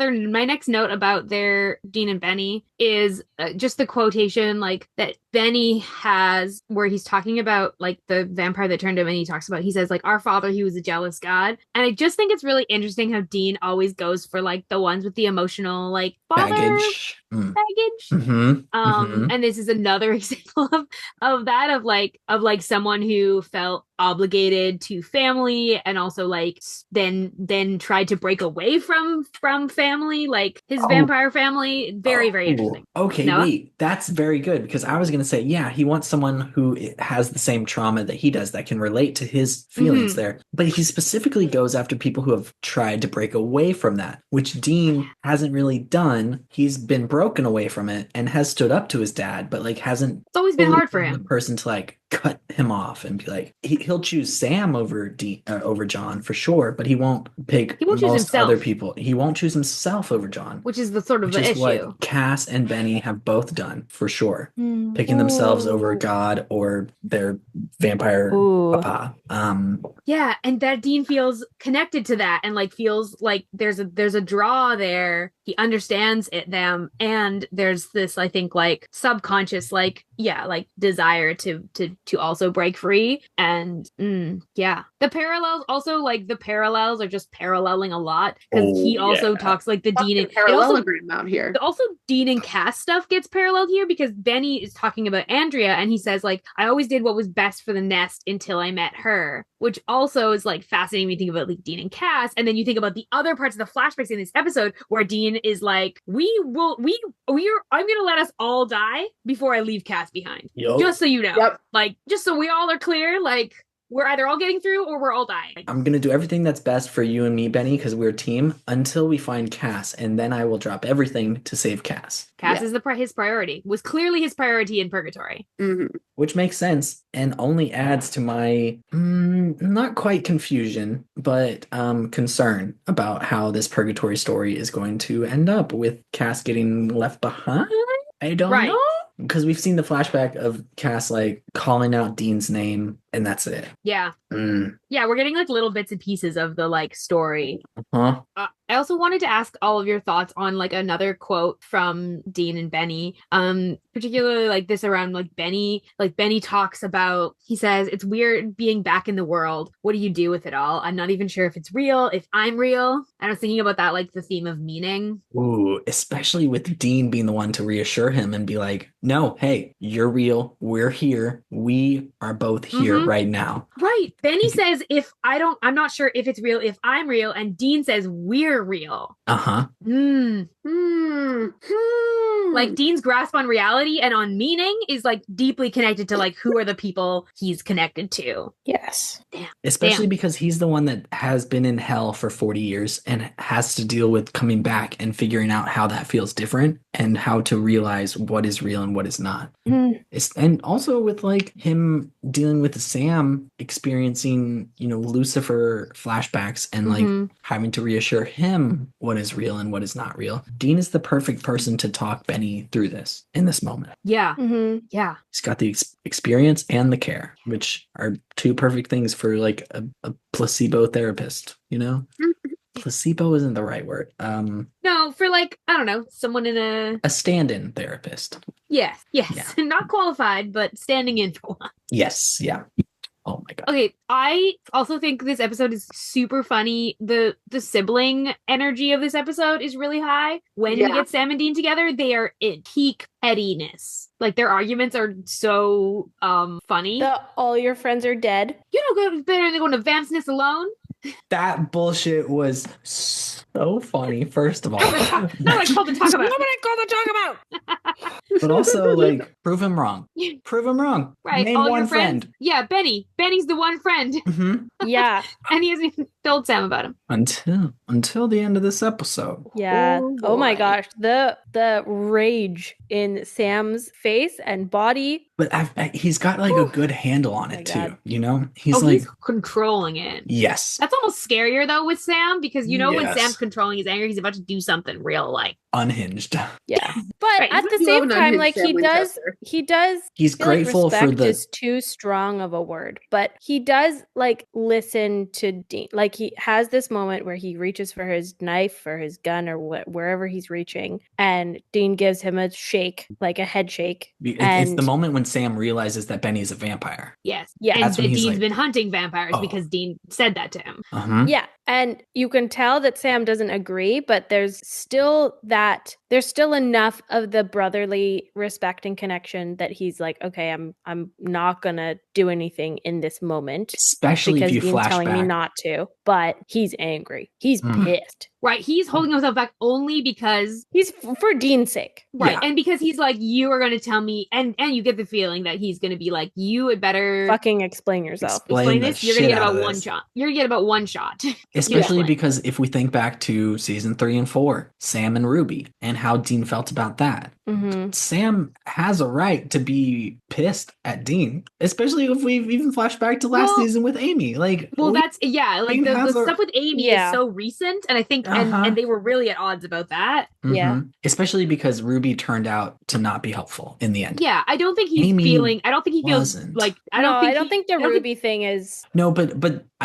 next note about their Dean and Benny is just the quotation like that Benny has where he's talking about like the vampire that turned him, and he says like our father, he was a jealous god. And I just think it's really interesting how Dean always goes for like the ones with the emotional like father
baggage.
baggage. And this is another example of that of like someone who felt obligated to family and also like then tried to break away from family, like his vampire family. Very interesting.
Okay,
Noah?
wait, that's very good because I was gonna say, yeah, he wants someone who has the same trauma that he does that can relate to his feelings there. But he specifically goes after people who have tried to break away from that, which Dean hasn't really done. He's been broken away from it and has stood up to his dad, but like hasn't.
It's always been
fully
hard for
been the
him.
person to like cut him off and be like, he'll choose Sam over over John for sure, but he won't pick
He won't choose
most
himself.
other people. He won't choose himself over John,
Which is the sort of
which
the
is
issue.
what Cass and Benny have both done for sure, picking themselves over God or their vampire papa.
Yeah, and that Dean feels connected to that and like feels like there's a draw there. He understands them, and there's this, I think, like subconscious like desire to also break free. And the parallels are just paralleling a lot because he also talks like the Dean and
parallelogram out here.
also Dean and Cass stuff gets paralleled here because Benny is talking about Andrea and he says like I always did what was best for the nest until I met her, which also is like fascinating when you think about like Dean and Cass. And then you think about the other parts of the flashbacks in this episode where Dean is like I'm gonna let us all die before I leave Cass behind. Just so you know. Like just so we all are clear, like we're either all getting through or we're all dying.
I'm going to do everything that's best for you and me, Benny, because we're a team until we find Cass, and then I will drop everything to save Cass.
Cass is his priority. Was clearly his priority in Purgatory.
Which makes sense and only adds to my not quite confusion, but concern about how this Purgatory story is going to end up with Cass getting left behind. I don't know. Because we've seen the flashback of Cass like calling out Dean's name, and that's it.
Yeah. Yeah, we're getting like little bits and pieces of the like story. I also wanted to ask all of your thoughts on like another quote from Dean and Benny. Particularly like this around like Benny talks about, he says, it's weird being back in the world. What do you do with it all? I'm not even sure if it's real, if I'm real. I was thinking about that, like the theme of meaning.
Ooh, especially with Dean being the one to reassure him and be like, no, hey, you're real. We're here. We are both here right now.
Right. Benny says, I'm not sure if it's real, if I'm real. And Dean says, we're real. Like Dean's grasp on reality and on meaning is like deeply connected to like who are the people he's connected to.
Yes.
Damn.
Especially because he's the one that has been in hell for 40 years and has to deal with coming back and figuring out how that feels different and how to realize what is real and what is not. And also with like him dealing with Sam experiencing, Lucifer flashbacks and like having to reassure him what is real and what is not real. Dean is the perfect person to talk Benny through this in this moment.
Yeah. Yeah.
He's got the experience and the care, which are two perfect things for like a placebo therapist, Placebo isn't the right word.
No, for like, I don't know, someone in
a stand-in therapist.
Yes. Yeah. Not qualified, but standing in for one.
Yes. Yeah. Oh my God.
Okay, I also think this episode is super funny. The sibling energy of this episode is really high. When we get Sam and Dean together, they are in peak pettiness. Like their arguments are so funny.
All your friends are dead.
You don't go better than going to Vampsness alone.
That bullshit was so funny, first of all.
Not what I called to talk about.
But also, like, prove him wrong. Prove him wrong.
Right.
Name
all
one
your friends.
friend.
Yeah, Benny. Benny's the one friend.
Yeah.
And he hasn't even, told Sam about him.
Until the end of this episode.
Yeah. Oh my
boy.
gosh. The rage in Sam's face and body.
But he's got like a good handle on
my
it too.
God.
You know, he's
He's controlling it.
yes,
That's almost scarier though with Sam because you know when
Yes.
Sam's controlling his anger, he's about to do something real like.
unhinged.
Yeah. But
Right,
at the
You love
same
an
time,
unhinged
like
Sam Winchester.
he does
He's
I feel like
grateful for
respect
the
is too strong of a word, but he does like listen to Dean. Like he has this moment where he reaches for his knife or his gun or wherever he's reaching, and Dean gives him a shake, like a head shake.
It's the
And
moment when Sam realizes that Benny is a vampire.
Yes.
Yeah.
And
That's when
that
he's
Dean's
like,
been hunting vampires
"Oh."
because Dean said that to him.
Uh-huh.
yeah, and you can tell that Sam doesn't agree, but there's still enough of the brotherly respect and connection that he's like, okay, I'm not gonna do anything in this moment
Especially if
because
you
Dean's
flash
telling me
back.
not to. But he's angry. He's
Mm.
pissed.
Right. He's holding himself back only because
He's for Dean's sake.
right.
Yeah.
And because he's like, you are gonna tell me and you get the feeling that he's gonna be like, you had better
Fucking explain yourself.
explain
the
this. You're gonna
shit
get
out
about
of
one
this.
shot. You're gonna get about one shot.
Especially
explain.
because if we think back to season 3 and 4, Sam and Ruby, and how Dean felt about that.
Mm-hmm.
Sam has a right to be pissed at Dean, especially if we've even flashed back to last
Well-
season with Amy. Like,
Well, like
Dean
the
has a-
stuff with Amy
Yeah.
is so recent, and I think
Uh-huh.
and they were really at odds about that.
Yeah.
Mhm. Especially because Ruby turned out to not be helpful in the end.
Yeah, I don't think he's
Amy
feeling. I don't think he feels
wasn't.
like.
I don't think the Ruby thing is.
No, but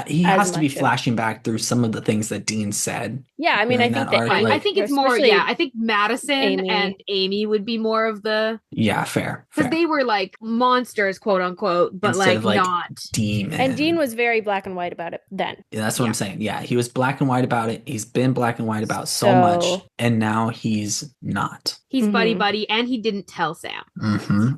he
As
has to be
much of-
flashing back through some of the things that Dean said.
Yeah, I mean, I
during
think
that
that
arc,
Right.
like-
I think it's more.
especially
Yeah, I think Madison
Amy.
and Amy would be more of the
Yeah, fair.
because they were like monsters, quote unquote, but
Instead
like,
of, like,
not.
Demon.
And Dean was very black and white about it then.
Yeah, that's what
Yeah.
I'm saying. Yeah, he was black and white about it. He's been black and white about so
So-
much, and now he's not.
He's buddy
Mhm.
buddy, and he didn't tell Sam.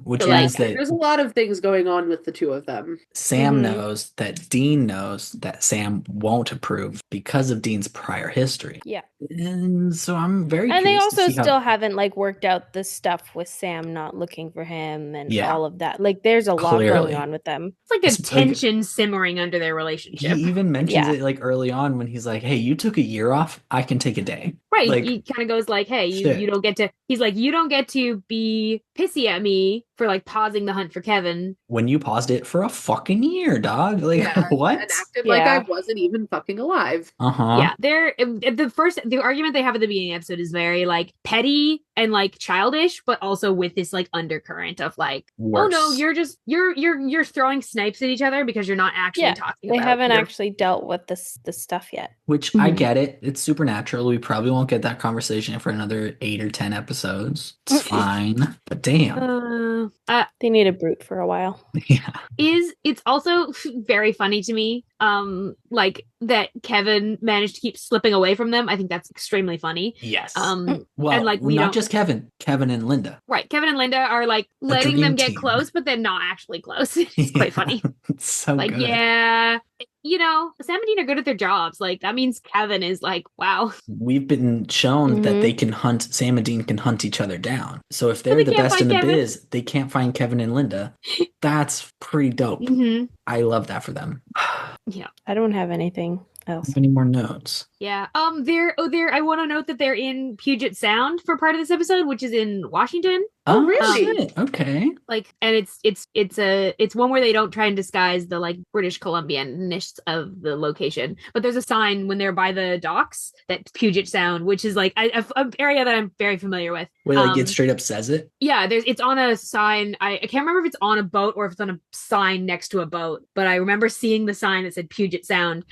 Which
So,
means
like,
that
There's a lot of things going on with the two of them.
Sam
Mhm.
knows that Dean knows that Sam won't approve because of Dean's prior history.
Yeah.
And so I'm very
And they
curious to
also
see how-
still haven't like worked out the stuff with Sam not looking for him and
Yeah.
all of that. Like there's a lot
Clearly.
going on with them.
It's like a
It's like-
tension simmering under their
He
relationship.
even mentions
Yeah.
it like early on when he's like, "Hey, you took a year off. I can take a day."
Right.
Like,
He kind of goes like, hey,
shit.
you don't get to, he's like, you don't get to be pissy at me for like pausing the hunt for Kevin.
when you paused it for a fucking year, dog. Like,
Yeah,
what?
And acted like
Yeah.
I wasn't even fucking alive.
Uh-huh.
Yeah. The argument they have at the beginning of the episode is very like petty and like childish, but also with this like undercurrent of like,
Worse.
oh no, you're throwing snipes at each other because you're not actually
Yeah,
talking
They
about
haven't
your-
actually dealt with this stuff yet.
Which I
Mhm.
get it. It's supernatural. We probably won't get that conversation for another 8 or 10 episodes. It's fine. But damn.
They need a brute for a while.
Yeah.
It's also very funny to me like that Kevin managed to keep slipping away from them. I think that's extremely funny.
Yes.
Well,
Well,
and, like, we
not
don't-
just Kevin and Linda.
right, Kevin and Linda are like letting
dream
them get
team.
close, but then not actually close. It's quite funny.
It's so
Like,
good.
yeah, you know, Sam and Dean are good at their jobs. Like that means Kevin is like, wow.
We've been shown that
Mhm.
they can hunt, Sam and Dean can hunt each other down. So if
they
they're the
can't
best in
find
the
Kevin.
biz, they can't find Kevin and Linda. That's pretty dope.
Mhm.
I love that for them.
I don't have anything else.
Have any more notes?
Yeah. I want to note that they're in Puget Sound for part of this episode, which is in Washington.
Oh, really?
Shit. Okay.
Like, and it's one where they don't try and disguise the like British Columbian-ness of the location, but there's a sign when they're by the docks that Puget Sound, which is like an area that I'm very familiar with.
Wait, like it straight up says it?
Yeah, it's on a sign. I can't remember if it's on a boat or if it's on a sign next to a boat, but I remember seeing the sign that said Puget Sound.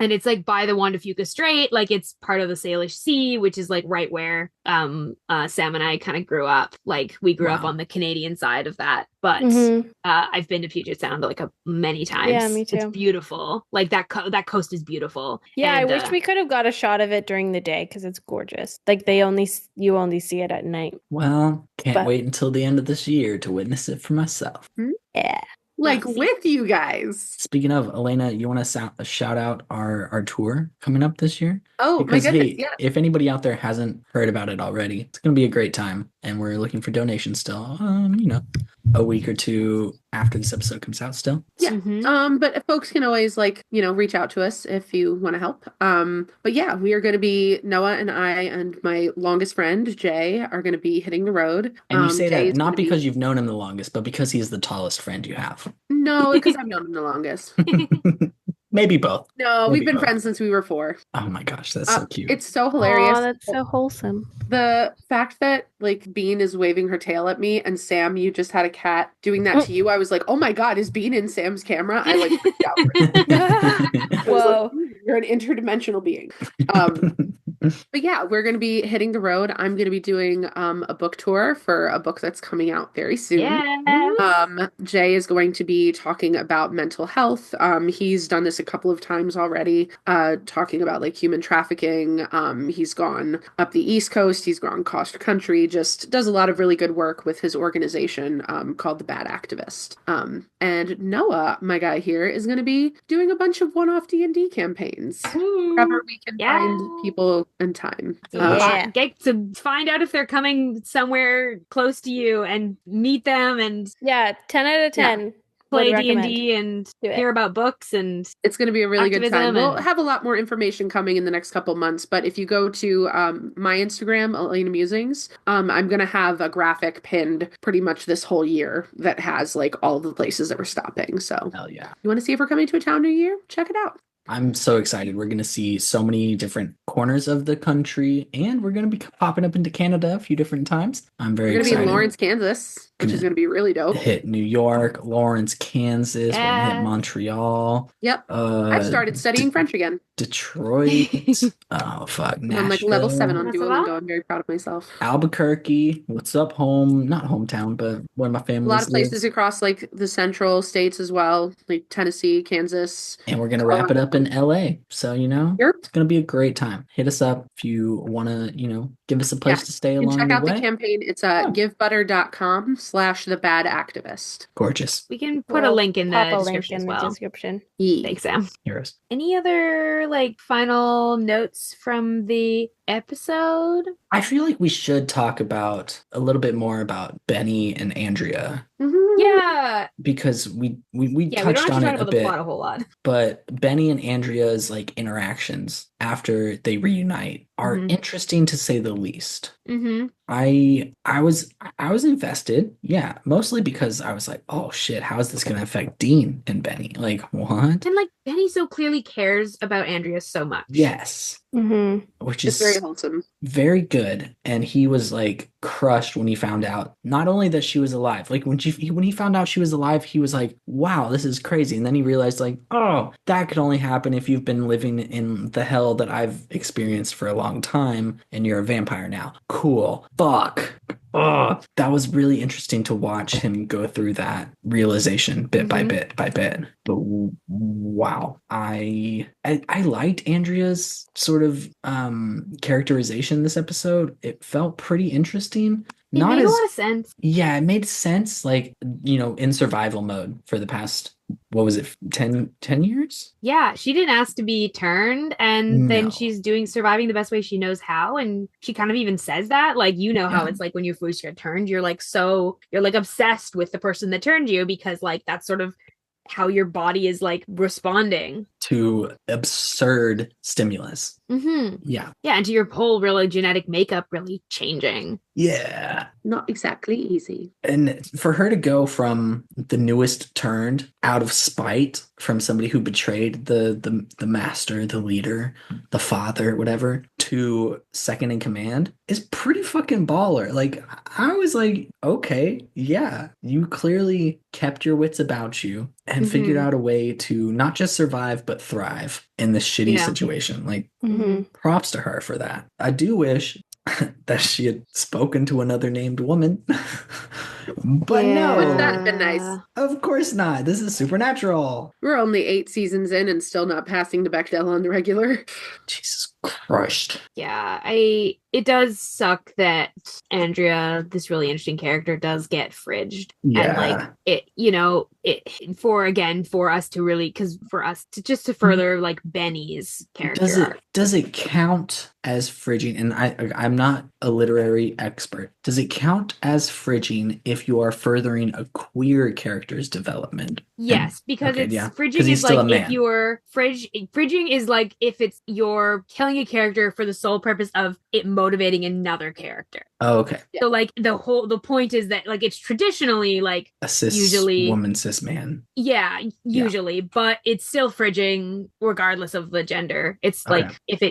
And it's like by the Juan de Fuca Strait, like it's part of the Salish Sea, which is like right where Sam and I kind of grew up. Like we grew up
Wow.
on the Canadian side of that, but
Mhm.
I've been to Puget Sound like many times.
Yeah, me
It's
too.
beautiful. Like that coast is beautiful.
Yeah,
And,
I wish we could have got a shot of it during the day because it's gorgeous. Like you only see it at night.
Well, can't
But-
wait until the end of this year to witness it for myself.
Yeah.
Like
Let's see.
with you guys.
Speaking of, Elena, you want to shout out our tour coming up this year?
Oh
Because
my goodness,
hey,
yeah.
if anybody out there hasn't heard about it already, it's going to be a great time. and we're looking for donations still. A week or two after this episode comes out still.
Yeah.
Mhm.
But folks can always reach out to us if you want to help. But yeah, we are going to be Noah and I and my longest friend Jay are going to be hitting the road.
And you say
Jay
that
is
not
gonna be-
because you've known him the longest, but because he's the tallest friend you have.
No, because I've known him the longest.
Maybe both.
No,
Maybe
we've been
both.
friends since we were 4.
Oh my gosh, that's so cute.
It's so hilarious.
Oh, that's so wholesome.
The fact that Bean is waving her tail at me, and Sam, you just had a cat doing that to you. I was like, oh my God, is Bean in Sam's camera? I freaked out. I was
Whoa.
like, you're an interdimensional being. But yeah, we're going to be hitting the road. I'm going to be doing a book tour for a book that's coming out very soon.
Yeah.
Jay is going to be talking about mental health. He's done this a couple of times already, talking about human trafficking. He's gone up the East Coast. He's gone cross country. Just does a lot of really good work with his organization called The Bad Activist. And Noah, my guy here, is going to be doing a bunch of one-off D&D campaigns. Wherever we can find people and time.
Get to find out if they're coming somewhere close to you and meet them and
10 out of 10.
play
Would
D&D and hear about books, and
it's going to be a really good time. We'll
and-
have a lot more information coming in the next couple months, but if you go to my Instagram, Elena Musings, I'm going to have a graphic pinned pretty much this whole year that has all the places that we're stopping. So
hell yeah.
You want to see if we're coming to a town near you? Check it out.
I'm so excited. We're going to see so many different corners of the country, and we're going to be popping up into Canada a few different times. I'm very excited.
We're going to be in Lawrence, Kansas, which is going to be really dope.
Hit New York, Lawrence, Kansas. We're going to hit Montreal.
Yep. I've started studying French again.
Detroit. Oh, fuck. Nashville.
I'm level 7 on Duolingo. I'm very proud of myself.
Albuquerque. What's up, home? Not hometown, but where my family lives.
A lot of places across the central states as well, Tennessee, Kansas.
And we're going to wrap it up in LA. So, it's going to be a great time. Hit us up if you want to, give us a place to stay along the way.
Check out the campaign. It's givebutter.com/thebadactivist.
Gorgeous.
We can put a link in the description. Thanks, Sam.
Heroes.
Any other final notes from the episode?
I feel like we should talk about a little bit more about Benny and Andrea.
Yeah,
because we
don't
touched
have
on
to
it
talk
a
about
bit,
the plot a whole lot.
But Benny and Andrea's interactions after they reunite are interesting to say the least. I was invested, mostly because I was like, oh shit, how is this going to affect Dean and Benny? What?
And Benny so clearly cares about Andrea so much.
Yes. Which is
very wholesome,
very good. And he was crushed when he found out not only that she was alive, when he found out she was alive, he was like, wow, this is crazy. And then he realized oh, that could only happen if you've been living in the hell that I've experienced for a long time and you're a vampire now. Cool. Fuck. Oh, that was really interesting to watch him go through that realization bit by bit by bit. But wow, I liked Andrea's sort of characterization this episode. It felt pretty interesting.
It made a lot of sense.
Yeah, it made sense, in survival mode for the past, what was it, 10 years?
Yeah, she didn't ask to be turned, and then she's surviving the best way she knows how, and she kind of even says that, how it's when you first get turned, you're obsessed with the person that turned you, because that's sort of how your body is responding
to absurd stimulus. Yeah,
and to your whole really genetic makeup really changing.
Yeah,
not exactly easy.
And for her to go from the newest turned out of spite from somebody who betrayed the master, the leader, the father, whatever, to second in command is pretty fucking baller. I was okay, yeah, you clearly kept your wits about you and figured out a way to not just survive but thrive in this shitty situation. Props to her for that. I do wish that she had spoken to another named woman. But no.
Wouldn't that have been nice?
Of course not. This is Supernatural.
We're only 8 seasons in and still not passing the Bechdel on the regular.
Jesus Christ.
Yeah, it does suck that Andrea, this really interesting character, does get fridged.
Yeah.
And for us to really, because for us to just to further Benny's character.
Does it count as fridging? And I'm not a literary expert. Does it count as fridging if you are furthering a queer character's development?
Yes, because
okay,
it's
yeah. 'Cause
fridging
he's
is
still
like
a
if
man.
you're fridging is like if it's you're killing a character for the sole purpose of it motivating another character.
Oh, okay.
So like the point is that like it's traditionally like
A cis
usually
woman, cis man.
yeah, usually, but it's still fridging regardless of the gender. It's
Okay.
like if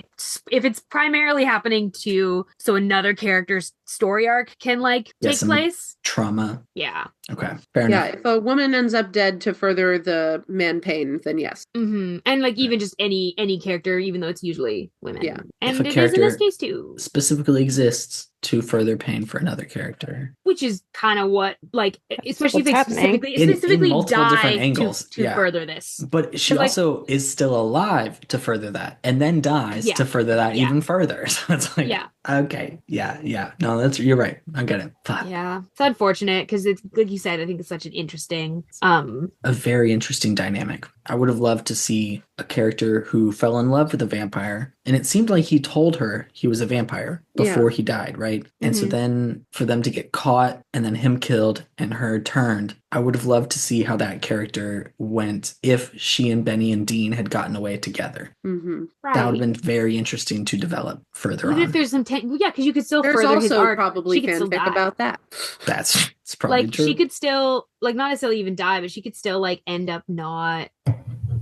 it's primarily happening to so another character's story arc can like
Yeah,
take
some
place.
trauma.
Yeah.
Okay. Fair
Yeah,
enough.
if a woman ends up dead to further the man pain, then yes.
And like even just any character, even though it's usually women.
Yeah.
If
And
a
it is in this
character
case too.
specifically exists to further pain for another character.
Which is kind of what like especially if
what's
they
happening.
specifically
multiple
die
different angles.
to
Yeah.
further this.
But she
'Cause, like-
also is still alive to further that and then dies
Yeah.
to further that
Yeah.
even further. So it's like,
Yeah.
okay. Yeah. No, you're right. I get it. Fuck.
Yeah. It's unfortunate because it's like you said, I think it's such an interesting
A very interesting dynamic. I would have loved to see a character who fell in love with a vampire, and it seemed like he told her he was a vampire before he died, right? And so
Mhm.
then for them to get caught and then him killed and her turned, I would have loved to see how that character went if she and Benny and Dean had gotten away together.
Mm-hmm.
right.
That would have been very interesting to develop further
Even
on.
if there's some yeah, because you could still
There's
further his
also
arc.
probably
She could still
fanfic
die.
about that.
It's probably
Like
true.
she could still like not necessarily even die, but she could still like end up not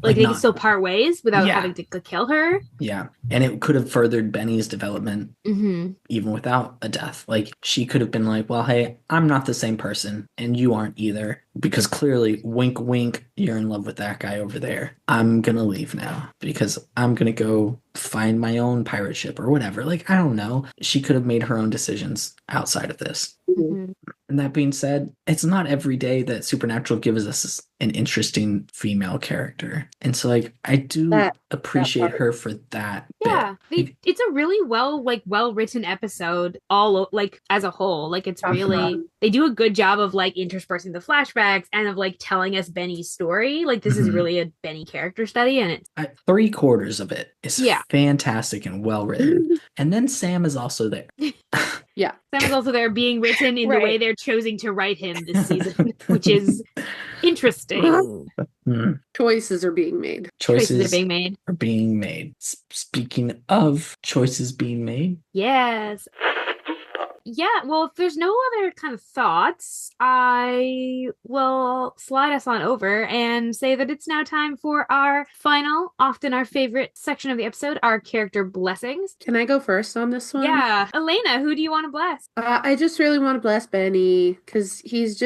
Like
they
not-
could still part ways without
Yeah.
having to kill her.
Yeah. And it could have furthered Benny's development
Mm-hmm.
even without a death. Like she could have been like, well, hey, I'm not the same person and you aren't either. Because clearly, wink, wink, you're in love with that guy over there. I'm going to leave now because I'm going to go find my own pirate ship or whatever. Like, I don't know. She could have made her own decisions outside of this.
Mm-hmm.
And that being said, it's not every day that Supernatural gives us an interesting female character. And so, like, I do appreciate her for that.
Yeah,
bit.
it's a really well written episode like as a whole. Like it's really they do a good job of like interspersing the flashbacks and of like telling us Benny's story. Like this is
Mhm.
really a Benny character study, and it's
3/4 of it is
Yeah.
fantastic and well written. And then Sam is also there.
Sam is also there being written in the way
Right.
they're choosing to write him this season, which is interesting.
Choices are being made.
Choices are being made.
are being made. Speaking of choices being made,
Yes. Yeah, well, if there's no other kind of thoughts, I will slide us on over and say that it's now time for our final, often our favorite section of the episode, our character blessings.
Can I go first on this one?
Yeah. Elena, who do you want to bless?
I just really want to bless Benny because he's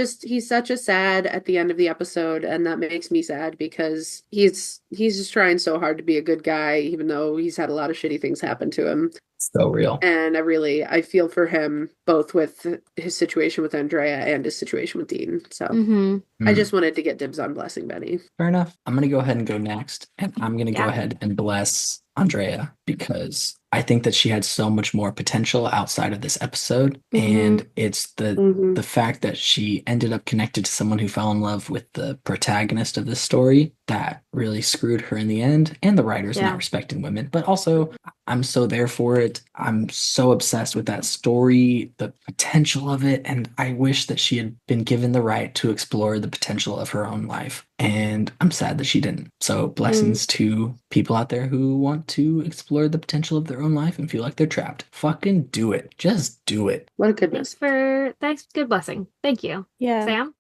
such a sad at the end of the episode, and that makes me sad because he's just trying so hard to be a good guy, even though he's had a lot of shitty things happen to him.
so real.
And I feel for him both with his situation with Andrea and his situation with Dean. So
Mm-hmm.
I just wanted to get dibs on blessing Benny.
Fair enough. I'm going to go ahead and go next. And I'm going to go
Yeah.
ahead and bless Andrea because I think that she had so much more potential outside of this episode. And it's the fact that she ended up connected to someone who fell in love with the protagonist of this story that really screwed her in the end. And the writers
Yeah.
not respecting women. But also, I'm so there for it. I'm so obsessed with that story, the potential of it. And I wish that she had been given the right to explore the potential of her own life. And I'm sad that she didn't. So blessings to people out there who want to explore the potential of their own life and feel like they're trapped. Fucking do it. Just do it.
What a goodness.
Thanks. Good blessing. Thank you.
Yeah.
Sam?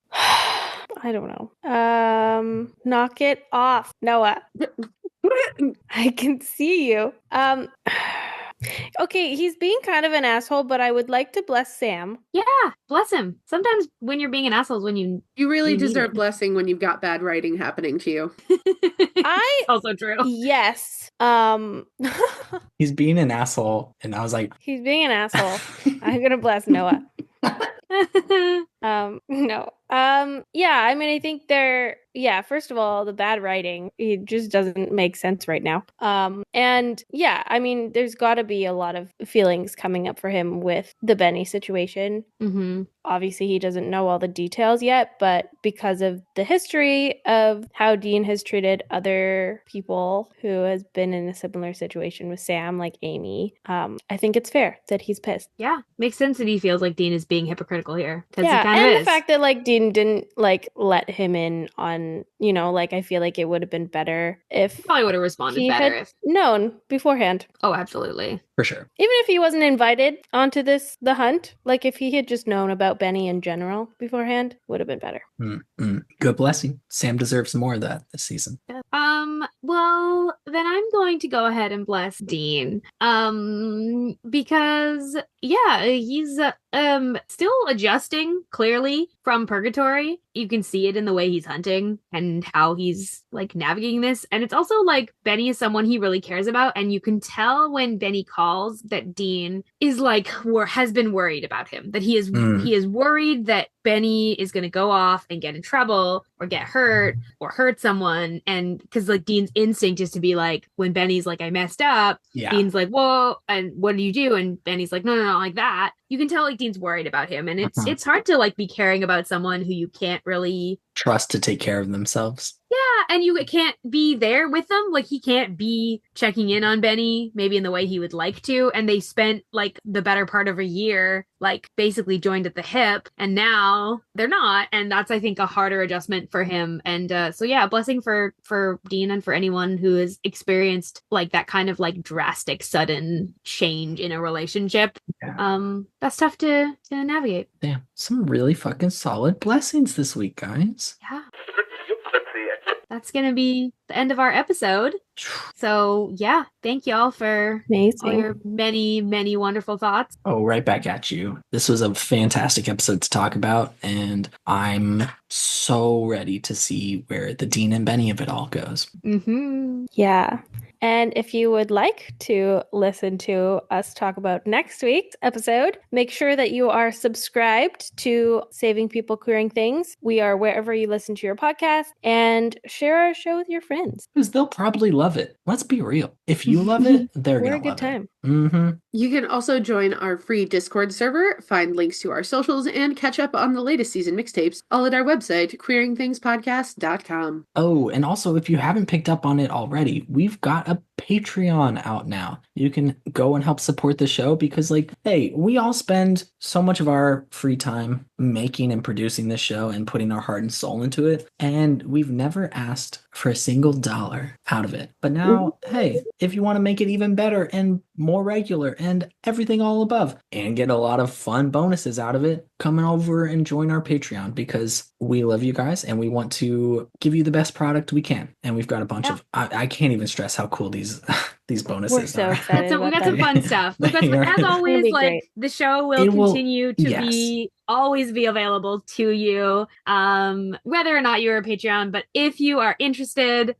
I don't know. Knock it off, Noah. I can see you. Okay, he's being kind of an asshole, but I would like to bless Sam.
Yeah, bless him. Sometimes when you're being an asshole is when you
You really
You need
deserve
it.
blessing when you've got bad writing happening to you.
I
also true.
yes.
He's being an asshole. And I was like,
He's being an asshole. I'm gonna bless Noah. No. Yeah, I mean, I think first of all, the bad writing, it just doesn't make sense right now. And yeah, I mean, there's got to be a lot of feelings coming up for him with the Benny situation.
Mm-hmm.
Obviously, he doesn't know all the details yet, but because of the history of how Dean has treated other people who has been in a similar situation with Sam, like Amy, I think it's fair that he's pissed.
Yeah, makes sense that he feels like Dean is being hypocritical here, because he
Yeah,
kind of
and
is.
the fact that like Dean didn't like let him in on, like I feel like it would have been better if
Probably would have responded
he
better
had
if.
known beforehand.
Oh, absolutely.
For sure.
Even if he wasn't invited onto the hunt, like if he had just known about Benny in general beforehand, would have been better.
Good blessing. Sam deserves more of that this season.
Well, then I'm going to go ahead and bless Dean. Because yeah, he's still adjusting clearly from purgatory. You can see it in the way he's hunting and how he's like navigating this. And it's also like Benny is someone he really cares about, and you can tell when Benny calls that Dean is like has been worried about him. That he is worried that Benny is going to go off and get in trouble or get hurt or hurt someone. And because like Dean's instinct is to be like, when Benny's like, I messed up,
Yeah.
Dean's like, whoa, and what do you do? And Benny's like, no, not like that. You can tell like Dean's worried about him, and it's hard to like be caring about someone who you can't really
trust to take care of themselves.
Yeah, and you can't be there with them. Like, he can't be checking in on Benny, maybe in the way he would like to. And they spent, like, the better part of a year, like, basically joined at the hip. And now they're not. And that's, I think, a harder adjustment for him. And so, yeah, blessing for Dean and for anyone who has experienced, like, that kind of, like, drastic, sudden change in a relationship.
Yeah.
That's tough to navigate.
Yeah, some really fucking solid blessings this week, guys.
Yeah. That's going to be the end of our episode. So, yeah, thank y'all for all your many, many wonderful thoughts.
Oh, right back at you. This was a fantastic episode to talk about, and I'm so ready to see where the Dean and Benny of it all goes.
Mm-hmm. Yeah. And if you would like to listen to us talk about next week's episode, make sure that you are subscribed to Saving People Queering Things. We are wherever you listen to your podcast, and share our show with your friends.
Because they'll probably love it. Let's be real. If you love it, they're going to love it.
We're a good time.
Mm-hmm.
You can also join our free Discord server, find links to our socials, and catch up on the latest season mixtapes, all at our website, queeringthingspodcast.com.
Oh, and also, if you haven't picked up on it already, we've got a Patreon out now. You can go and help support the show because, like, hey, we all spend so much of our free time making and producing this show and putting our heart and soul into it, and we've never asked for a single dollar out of it. But now, hey, if you want to make it even better and more regular and everything all above and get a lot of fun bonuses out of it, come over and join our Patreon because we love you guys and we want to give you the best product we can. And we've got a bunch of, I can't even stress how cool these bonuses
We're so
are.
excited.
We got some fun stuff. We've got some, as always, like great. The show will continue to always be available to you, whether or not you're a Patreon. But if you are interested,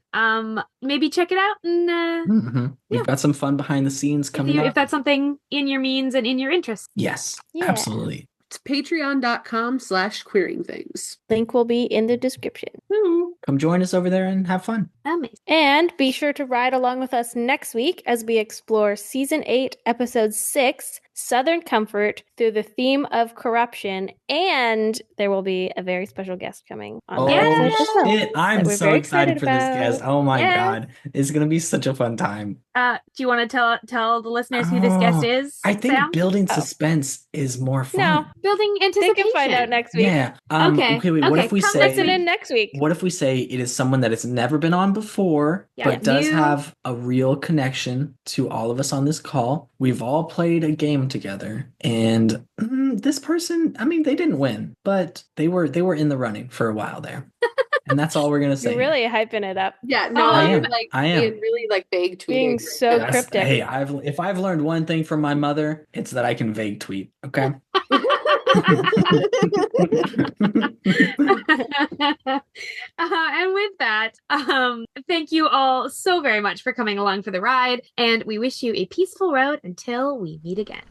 maybe check it out. And
we've got some fun behind the scenes coming up.
If that's something in your means and in your interest.
Yes, absolutely.
It's patreon.com/queeringthings.
Link will be in the description.
Come join us over there and have fun.
Amazing.
And be sure to ride along with us next week as we explore Season 8, Episode 6, Southern Comfort, through the theme of corruption. And there will be a very special guest coming on the episode as well.
Shit. I'm so excited for this guest. Oh my God. It's going to be such a fun time.
Do you want to tell the listeners who this guest is?
I think
Sam?
building suspense is more fun.
No,
building anticipation.
They can find out next week.
Yeah.
Okay.
Wait. What if we say?
Listen in next week.
What if we say it is someone that has never been on before, but does have a real connection to all of us on this call? We've all played a game together, and this person, I mean, they didn't win, but they were in the running for a while there. And that's all we're gonna say.
You're really hyping it up.
Yeah, no,
I am.
Being really like vague tweeting.
Being so cryptic.
Hey, if I've learned one thing from my mother, it's that I can vague tweet. Okay.
And with that, thank you all so very much for coming along for the ride, and we wish you a peaceful road until we meet again.